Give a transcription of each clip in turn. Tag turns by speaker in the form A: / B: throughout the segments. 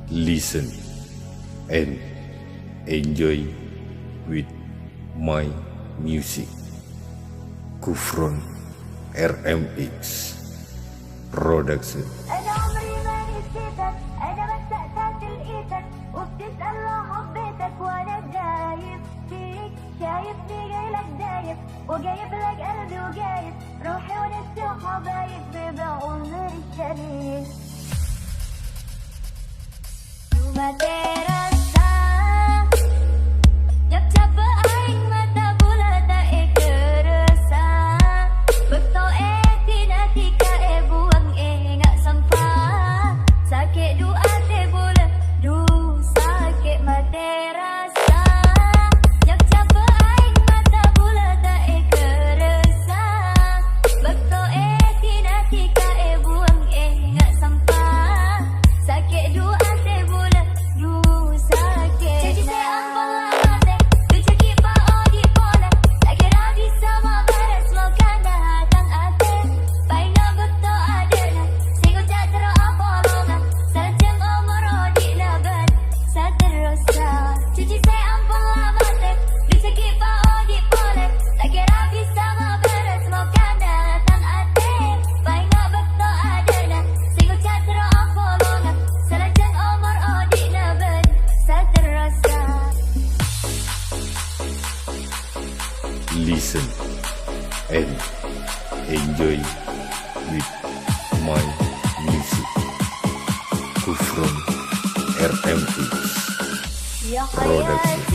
A: Listen and enjoy with my music. Kufron RMX Production.
B: أنا عمري ما نسيتك، أنا مستقساك لقيتك وبتسأل لو حبيتك وأنا دايب فيك، شايفني جايلك دايب وجايب لك قلبي وجايب روحي ونفسي وحبايب بعمر الشريف. Cuma terasa Jab capek aing mata bulat tak kerasa Betul tina tika buang ngak sempat Sakit dua bulan du sakit mati rasa Jab capek aing mata bulat tak kerasa Betul tina tika buang ngak sempat Sakit dua
A: Listen and enjoy with my music. Kufron RMX Production.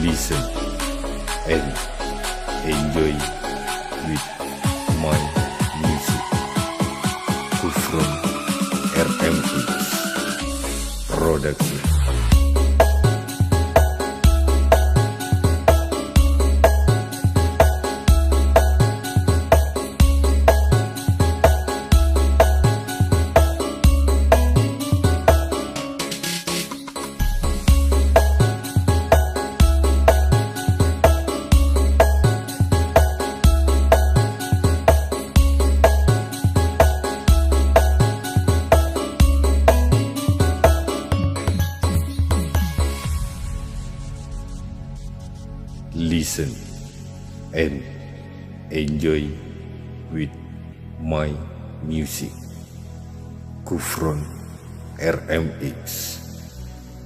A: Listen and enjoy with my music. Kufron RMX Production. Listen and enjoy with my music. Kufron RMX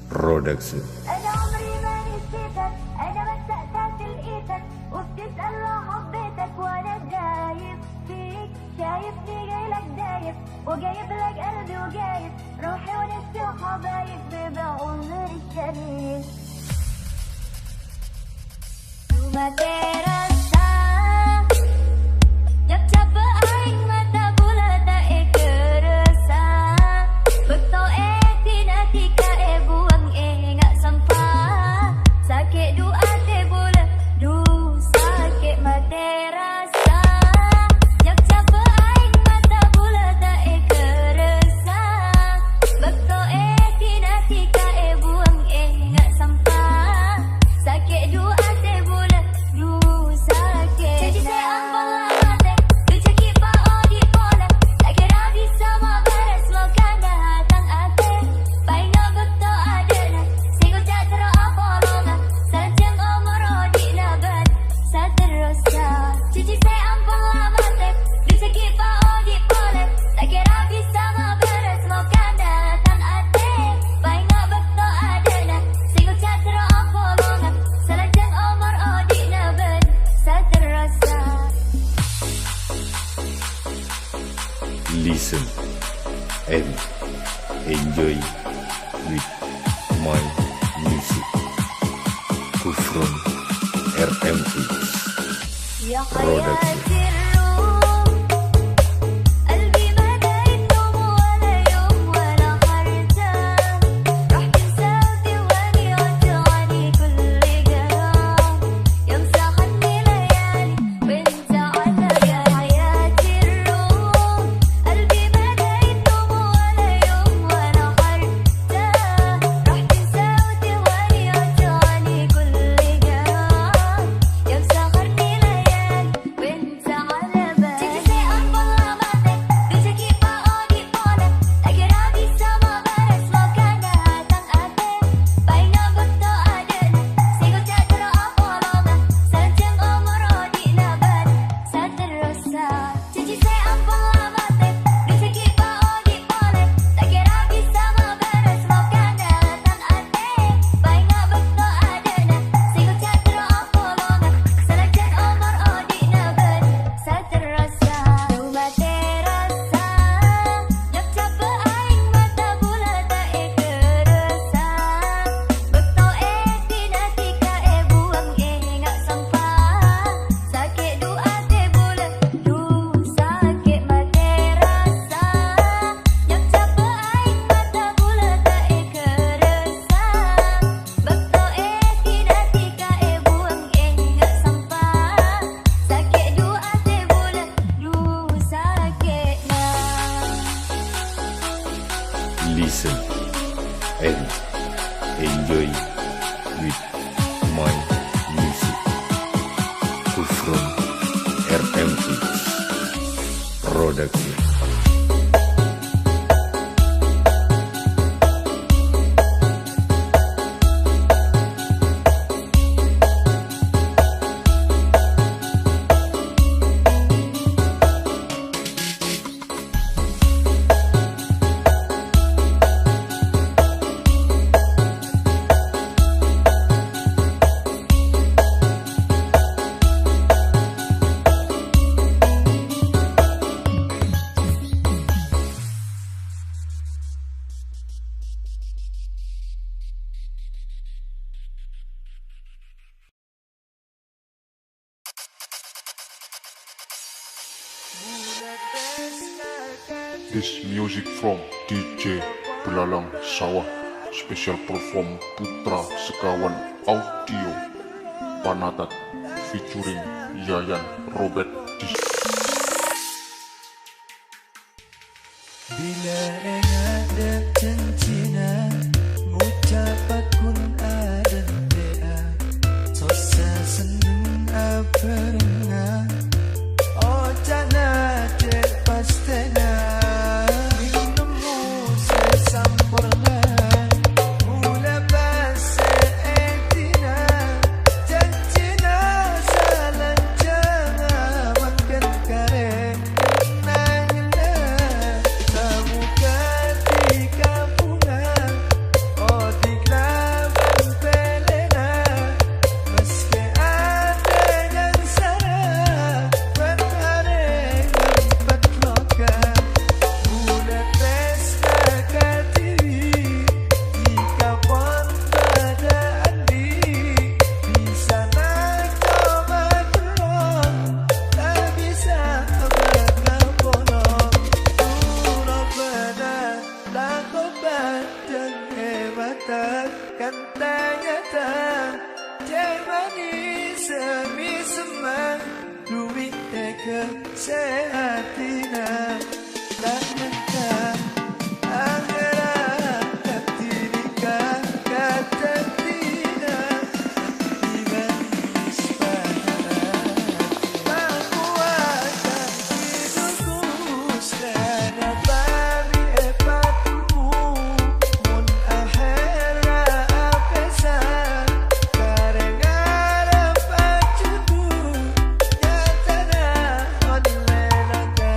A: Production.
B: أنا عمري ما نسيتك، أنا مستقساك لقيتك وبتسأل لو حبيتك وأنا دايب فيك، شايفني جايلك دايب وجايب لك قلبي وجايب روحي ونفسي وحبايب بعمر الشريف. Cuma terasa Jab capek aing mata bulat tak kerasa Betul tina tika buang ngak sempat Sakit dua bulan du sakit mati rasa Jab capek aing
A: Kufron RMX
B: يا
A: Production.
B: حياتي الروح قلبي ما دايتهم ولا يوم ولا حرتاح راح تنسى وتواني وتعاني كل جراح يمسح عني ليالي وانت على يا حياتي الروح قلبي ما دايتهم ولا يوم ولا حرتاح راح تنسى وتواني وتعاني كل جراح يمسح عني ليالي وانت على بالي تجي أنبض ماتك دوجكي paodi pole Lagi rabi sama beres lo kana hatang ate Paina beto adena Sigo jadro apolonga Sejeng umur odi nabat Saterosa Cici se ampol mate Dojoki paodi pole Lagi rabi sama beres lo kana hatang ate Paina beto adena Sigo jadro apolonga Sejeng umur odi nabat Saterosa Rumah terasa Nyap cape aing mata bulat tae keresa Beto tina tika buang ngak sampah Sakit dua te bulat sakit mate rasa Nyap cape aing mata bulat tae keresa Beto tina tika buang ngak sampah Sakit dua te bulat sakit
A: Listen and enjoy with my music. Kufron RMX Production.
C: This music from DJ Belalang Sawah. Special perform Putra Sekawan Audio Panatat featuring Yayan Robert
D: Bila ada cincina Ngucap akun adan dea Sosa seneng apernah Oh jana dek pastena Minummu sesampurna Mula basa etina Cincina salancang Makan kare Kenangina Samuka di kampungan Oh di kelaban pelena Meski ada yang salah Bertaring empat loka Mula pesta katiri Jika pon pada andi Di sana kau berperang Tak bisa berkapolong Turut benar Laku badan hebatan Kan ternyata Cek manis semi semang Duit teka sehatina Tak nyata Anggaran Katirika kata tidak Dibanding sepadan Aku akan hidupku Serana bari epatumu Mun akhera apesan Kareng arap acuku Nyatana on melaka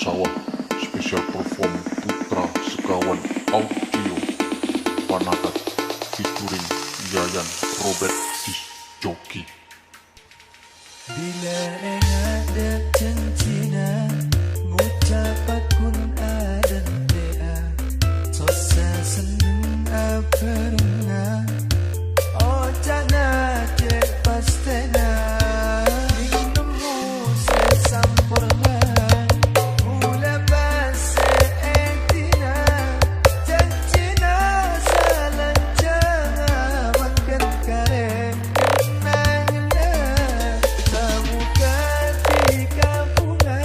C: Sawah Special Perform Putra Sekawan Audio Panatat featuring Yayan Robert Disc Jockey.
D: Bila ada cincina ngucapat kun adan dea sosa seneng aperna oh jana cek pastena minummu sesampurna mula base etina cincina salancana makan kare kenangna tamu ketika bunga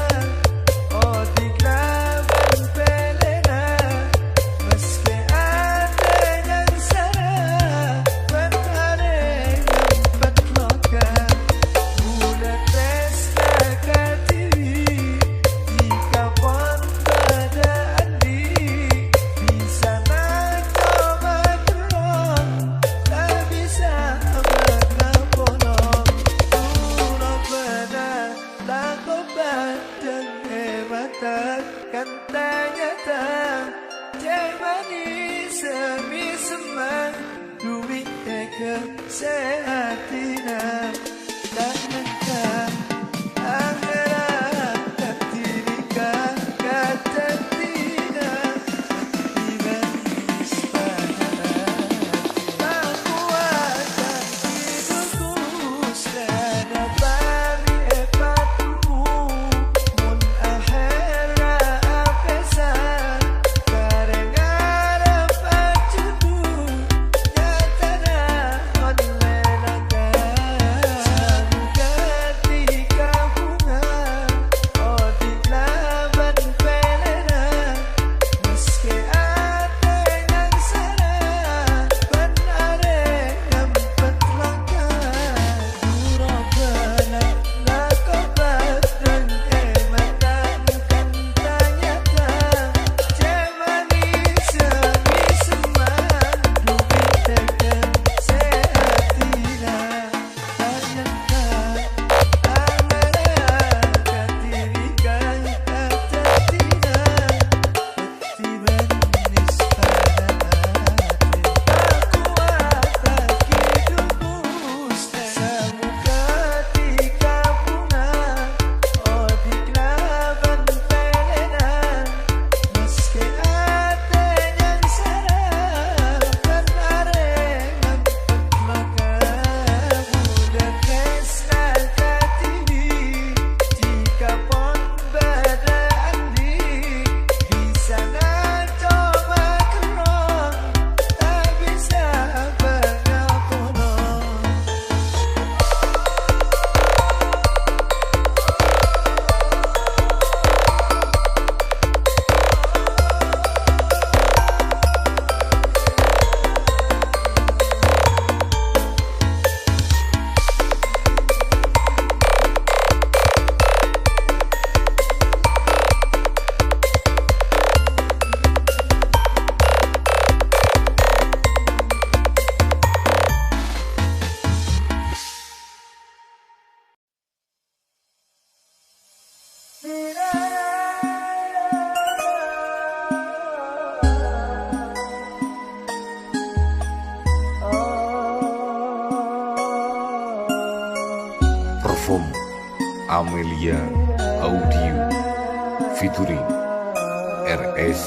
D: oh diklaban pelena meski ada yang salah berhari empat loka bulan resta katiwi jika pon pada andi bisa nak coba terong tak bisa mengaponom turut benar tak obat dan hematan kan ternyata cek manis semi semang duit ke sehatina tak nyangka anggaran ketika kata tidak dimanis pada tak kuasa hidupku selana bari epatumu mun akhera apesan kareng arep acudu nyatana onlenaka sabu ketika bunga oh diklaban pelena meski ada yang salah benare ngempet langka duro benar lakobat dan ematan kan ternyata cek manis semi semang duit tekan sehatina tak nyangka anggaran ketika kata tidak beti manis pada hati tak kuasa hidupku samu ketika bunga oh diklaban pelena meski ada yang salah kan areng ngempet maka budak resna katiwi jika pon pada andi bisa nak coba kerong tak bisa mengaponom.
A: Perform Amelia Audio featuring RS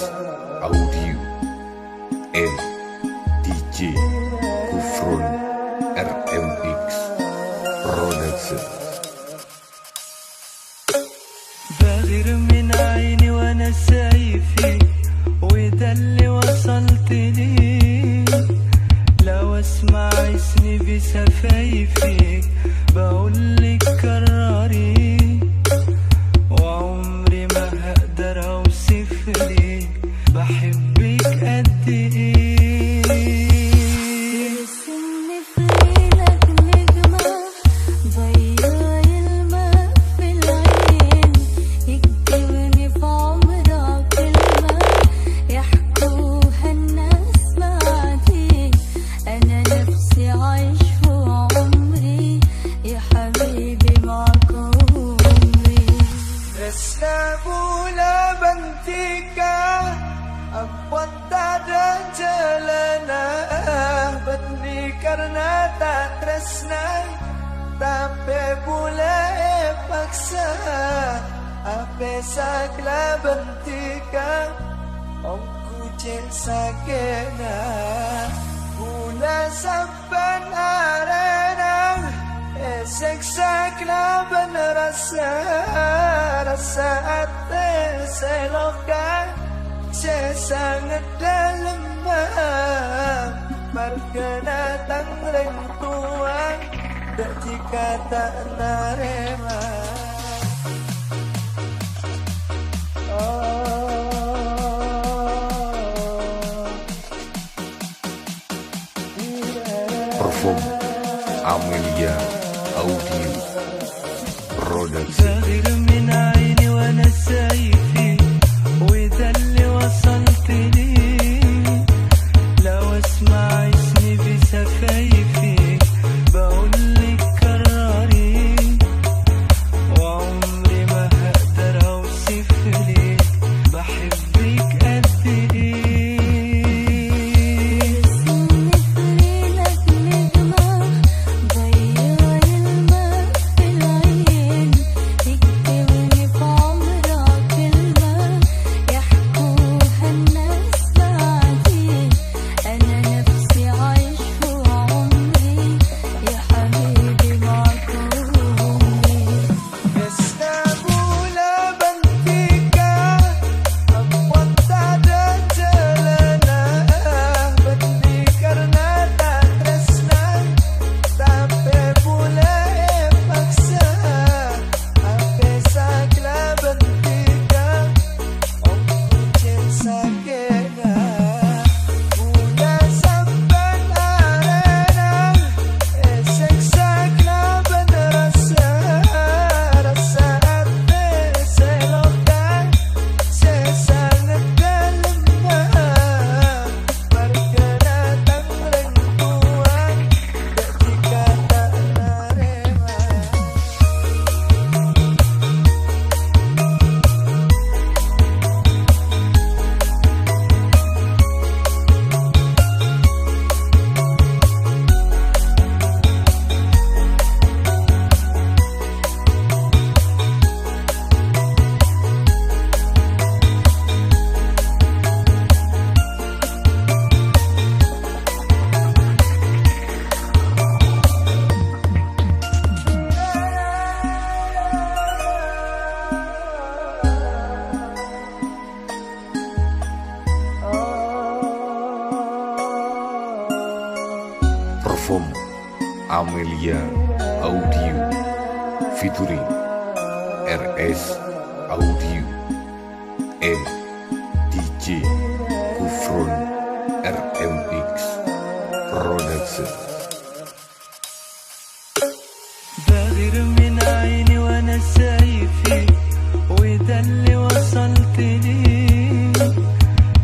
A: Audio and DJ Kufron RMX Production.
D: بغير من عيني وانا شايفك وده اللي وصلت ليه لو اسمع اسمي بشفايفك بقولك كرري وعمري ما هقدر اوصفلك بحبك قد ايه
B: يرسمني في ليلك نجمة ضيع الماء في العين يكتبني في عمرك كلمة يحكوها الناس بعدين أنا نفسي عايش في
D: paksa Ape sakla bentika Ongku cek sakena Bula sampan arena Esek sakla ben rasa Rasa ate seloka Sangat dalam Markena tangreng tuang Dan jika tak narema
A: Perform Amelia Audio Production.
D: بغير من عيني وانا سايفي وإذا اللي وصلت لي لو اسمع اسمي بسفايفي بقولك كرري وعمري ما هقدر اوصف لي بحبك قد ايه
B: نفريلك نجمة ضيع الماء في العين تكتبني في عمرها كلمة يحكوها الناس بعدي أنا نفسي عايش في عمري يا حبيبي معك عمري
D: Estabula bentika Ampun tak ada celana Benih karena tak tresna Tapi boleh paksa Ape sakla bentika Ongku cek sakena Bula sampan arena Esek sakla ben rasa Rasa ate seloka Sangat dalam Markena tangreng tuang Dan jika tak narema
A: Perform Amelia Audio featuring RS Audio and DJ Kufron RMX Production.
D: بغير من عيني وانا سايفي وإذا اللي وصلت لي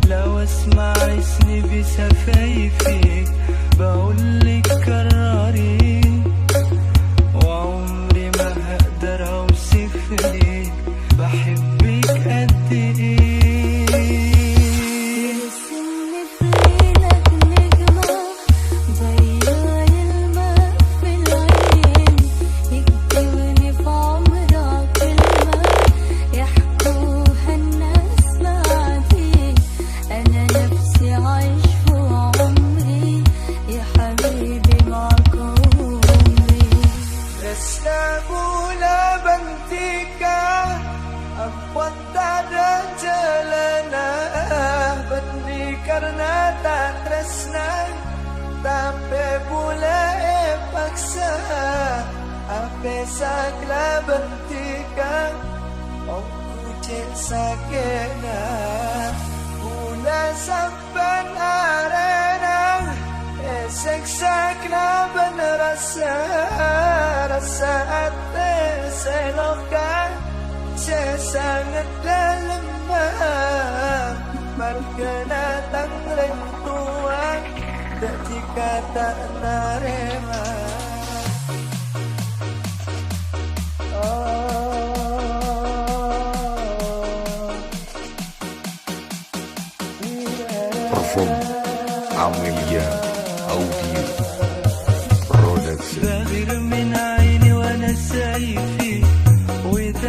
D: لو اسمع اسمي بسفايفي بقولك كرري وعمري ما هقدر اوصف لي بحبك قد ايه
B: رسمني في ليلك نجمة ضيع الماء في العين يكتبني في عمرها كلمة يحكوها الناس بعدي أنا نفسي عايش في عمري يا حبيبي معك عمري
D: Estabula bentika Ampun tak ada celana Benih karena tak tresna Tapi boleh paksa Ape sakla bentika Ongku cek sakena Bula sampan arena Esek sakla ben rasa Rasa ate seloka Sangat dalam Markena tangreng tuang Dan jika tak narema
A: Perform Amelia Audio Production.
D: بغير من عيني وانا سايفي وإذا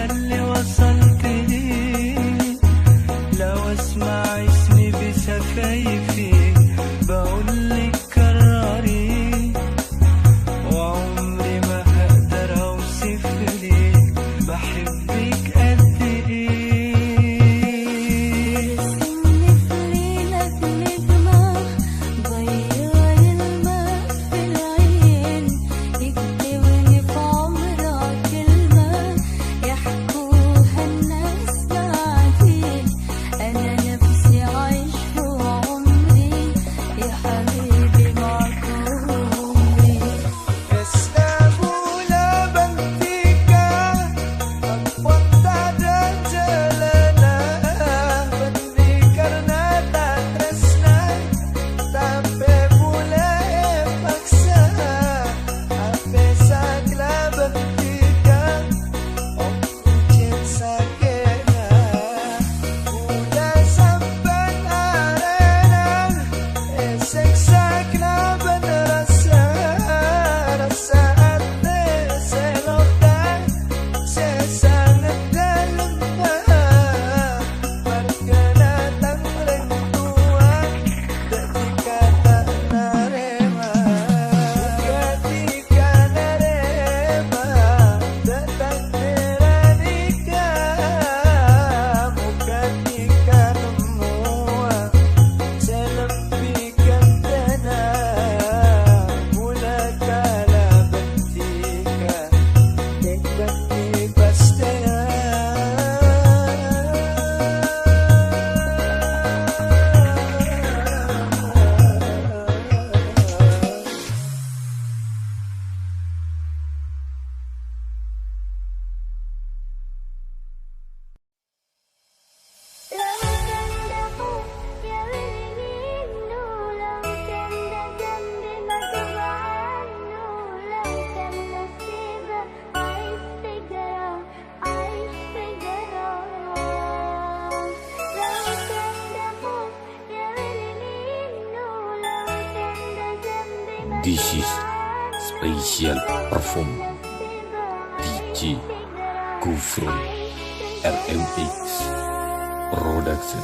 A: This is special perform DJ Kufrun RMX Production.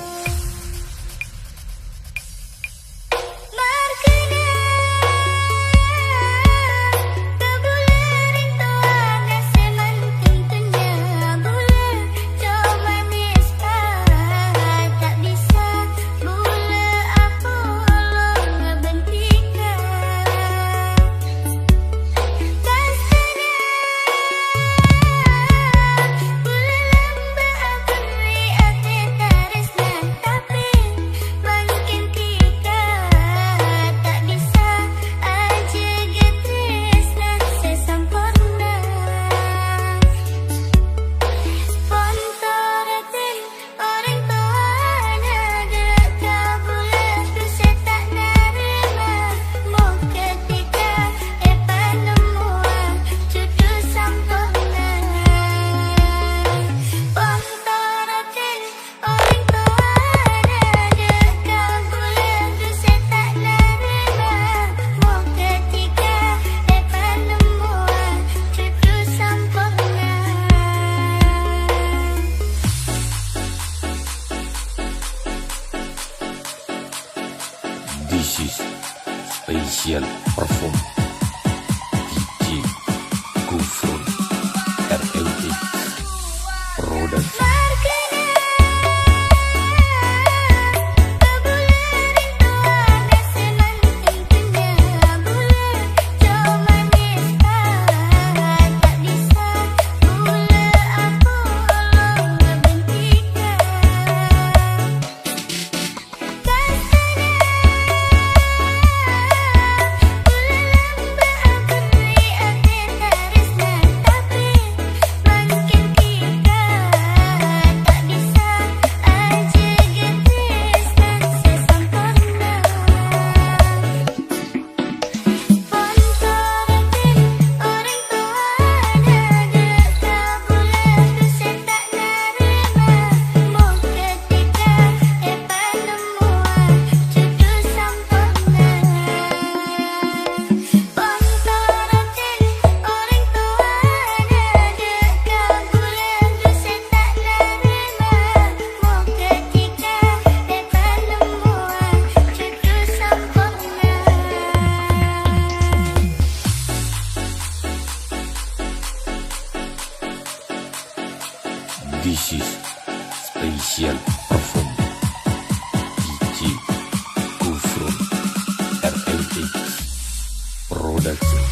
A: This is special perform DJ Kufrun RMX Production. This is special perform DJ Kufrun RMX Production.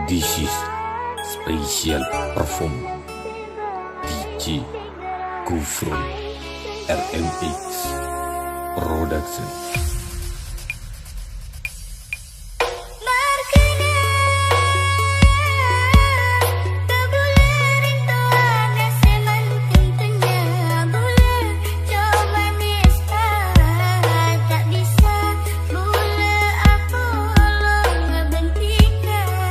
A: This is special perform DJ Kufrun RMX Production.
B: Tak bisa, boleh aku, Allah ngebentikkan.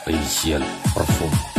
A: Special Perform